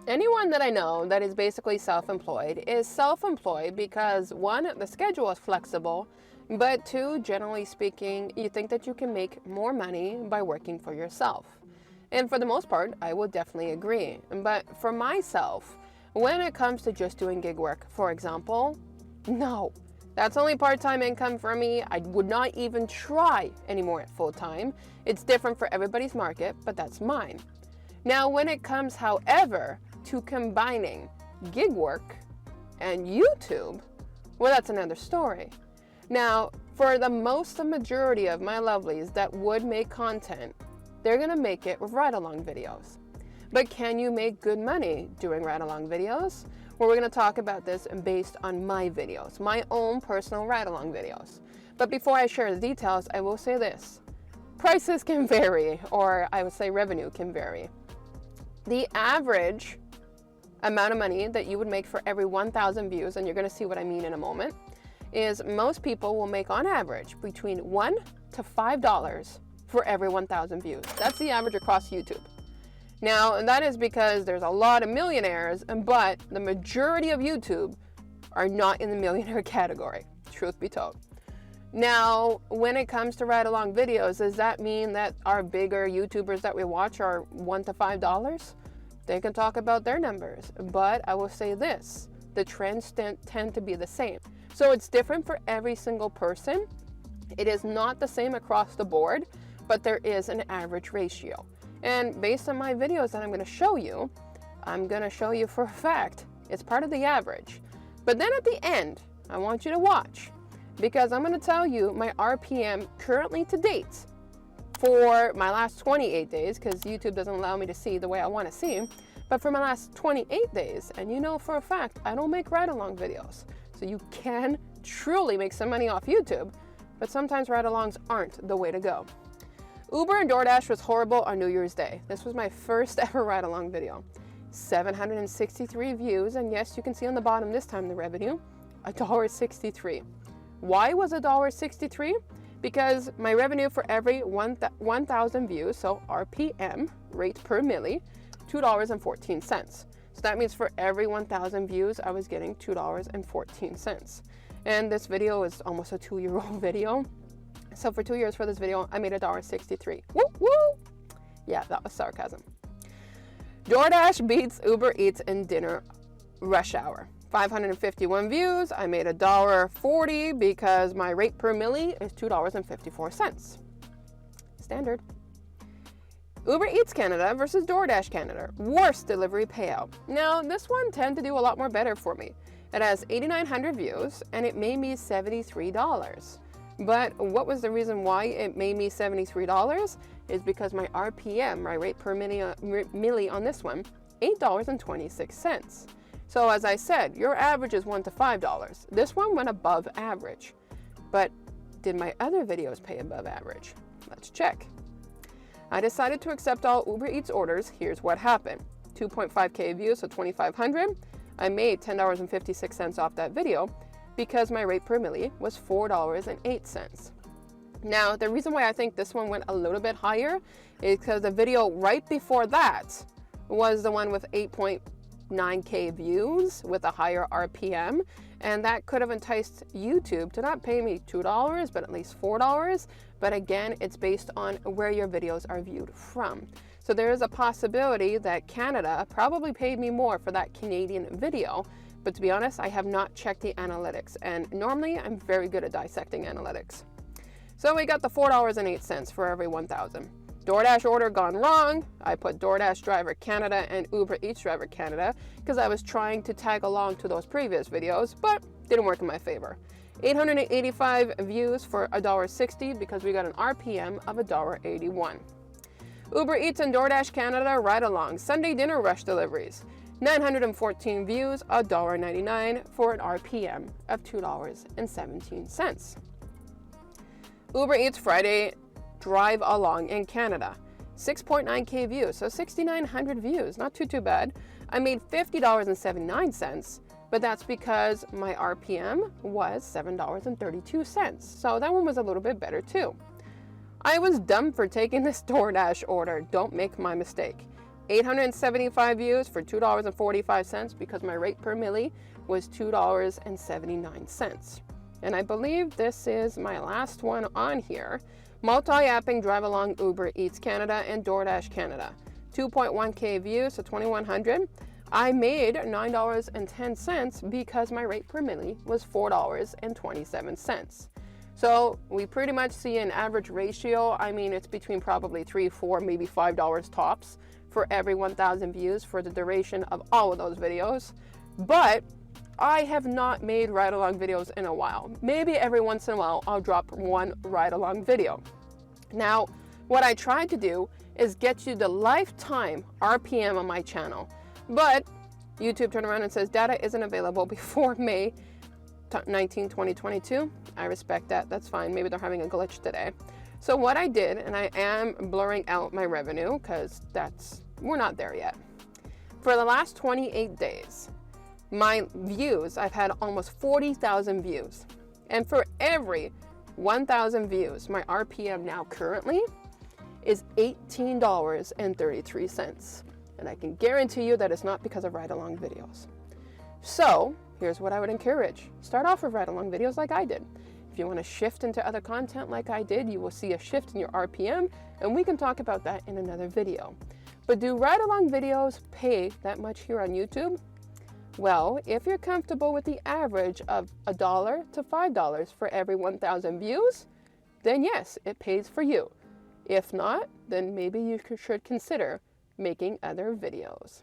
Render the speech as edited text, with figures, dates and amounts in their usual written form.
Anyone that I know that is basically self-employed is self-employed because one, the schedule is flexible, but two, generally speaking, you think that you can make more money by working for yourself. And for the most part, I will definitely agree. But for myself, when it comes to just doing gig work, for example, no, that's only part-time income for me. I would not even try anymore at full-time. It's different for everybody's market, but that's mine. Now, when it comes, however, to combining gig work and YouTube, well, that's another story. Now, for the majority of my lovelies that would make content, they're gonna make it with ride-along videos. But can you make good money doing ride-along videos? Well, we're gonna talk about this based on my videos, my own personal ride-along videos. But before I share the details, I will say this. Prices can vary, or I would say revenue can vary. The average amount of money that you would make for every 1,000 views, and you're gonna see what I mean in a moment, is most people will make on average between $1 to $5 for every 1,000 views. That's the average across YouTube. Now, that is because there's a lot of millionaires, but the majority of YouTube are not in the millionaire category, truth be told. Now, when it comes to ride-along videos, does that mean that our bigger YouTubers that we watch are $1 to $5? They can talk about their numbers, but I will say this, the trends tend to be the same. So it's different for every single person. It is not the same across the board, but there is an average ratio. And based on my videos that I'm going to show you for a fact, it's part of the average. But then at the end, I want you to watch, because I'm going to tell you my RPM currently to date for my last 28 days, because YouTube doesn't allow me to see the way I want to see, but for my last 28 days, and you know for a fact, I don't make ride-along videos. So you can truly make some money off YouTube, but sometimes ride-alongs aren't the way to go. Uber and DoorDash was horrible on New Year's Day. This was my first ever ride-along video. 763 views, and yes, you can see on the bottom this time the revenue, $1.63. Why was $1.63? Because my revenue for every 1,000 views, so RPM, rate per milli, $2.14. So that means for every 1,000 views, I was getting $2.14. And this video is almost a 2-year-old video. So for 2 years for this video, I made $1.63. Woo woo! Yeah, that was sarcasm. DoorDash beats Uber Eats in dinner rush hour. 551 views, I made $1.40 because my rate per milli is $2.54. Standard. Uber Eats Canada versus DoorDash Canada. Worst delivery payout. Now, this one tend to do a lot more better for me. It has 8,900 views and it made me $73. But what was the reason why it made me $73? Is because my RPM, my rate per milli on this one, $8.26. So as I said, your average is $1 to $5. This one went above average. But did my other videos pay above average? Let's check. I decided to accept all Uber Eats orders. Here's what happened. 2.5K views, so 2,500. I made $10.56 off that video because my rate per milli was $4.08. Now, the reason why I think this one went a little bit higher is because the video right before that was the one with 8.9K views with a higher RPM, and that could have enticed YouTube to not pay me $2, but at least $4. But again, it's based on where your videos are viewed from. So there is a possibility that Canada probably paid me more for that Canadian video. But to be honest, I have not checked the analytics, and normally I'm very good at dissecting analytics. So we got the $4.08 for every 1,000. DoorDash order gone wrong. I put DoorDash driver Canada and Uber Eats driver Canada because I was trying to tag along to those previous videos, but didn't work in my favor. 885 views for $1.60 because we got an RPM of $1.81. Uber Eats and DoorDash Canada ride along Sunday dinner rush deliveries. 914 views, $1.99 for an RPM of $2.17. Uber Eats Friday drive along in Canada. 6.9K views, so 6,900 views, not too bad. I made $50.79, but that's because my RPM was $7.32. So that one was a little bit better too. I was dumb for taking this DoorDash order. Don't make my mistake. 875 views for $2.45 because my rate per milli was $2.79. And I believe this is my last one on here. Multi-apping drive along Uber Eats Canada and DoorDash Canada. 2.1K views, so 2,100. I made $9.10 because my rate per milli was $4.27. So we pretty much see an average ratio. I mean, it's between probably $3, $4, maybe $5 tops for every 1,000 views for the duration of all of those videos. But I have not made ride-along videos in a while. Maybe every once in a while I'll drop one ride-along video. Now, what I tried to do is get you the lifetime RPM on my channel. But YouTube turned around and says data isn't available before May 19, 2022. I respect that. That's fine. Maybe they're having a glitch today. So what I did, and I am blurring out my revenue because we're not there yet. For the last 28 days, my views, I've had almost 40,000 views. And for every 1,000 views, my RPM now currently is $18.33. And I can guarantee you that it's not because of ride-along videos. So here's what I would encourage. Start off with ride-along videos like I did. If you want to shift into other content like I did, you will see a shift in your RPM, and we can talk about that in another video. But do ride-along videos pay that much here on YouTube? Well, if you're comfortable with the average of $1 to $5 for every 1,000 views, then yes, it pays for you. If not, then maybe you should consider making other videos.